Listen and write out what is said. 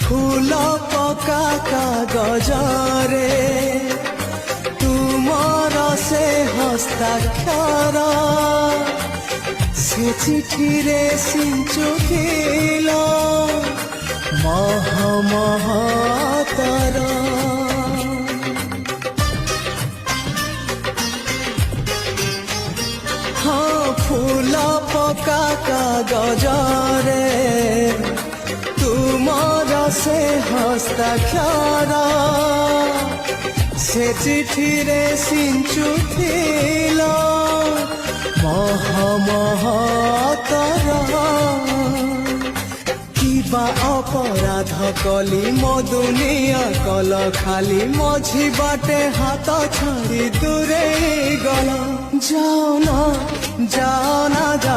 ফুল পকা কাগজরে তুমর সে হস্তাক্ষর সে চিঠিরে সিঞ্চুথিল মহ মহতর। ହଁ ফুল পকা কাগজরে তুমর সে হস্তাক্ষর সে চিঠিরে সিঞ্চুথিল মহ মহতর। কিবা অপরাধ কলি মো দুনিয়া কল খালি মঝি বাটে হাত ছাড়ি দূরে গল। যাও না যাও না যাও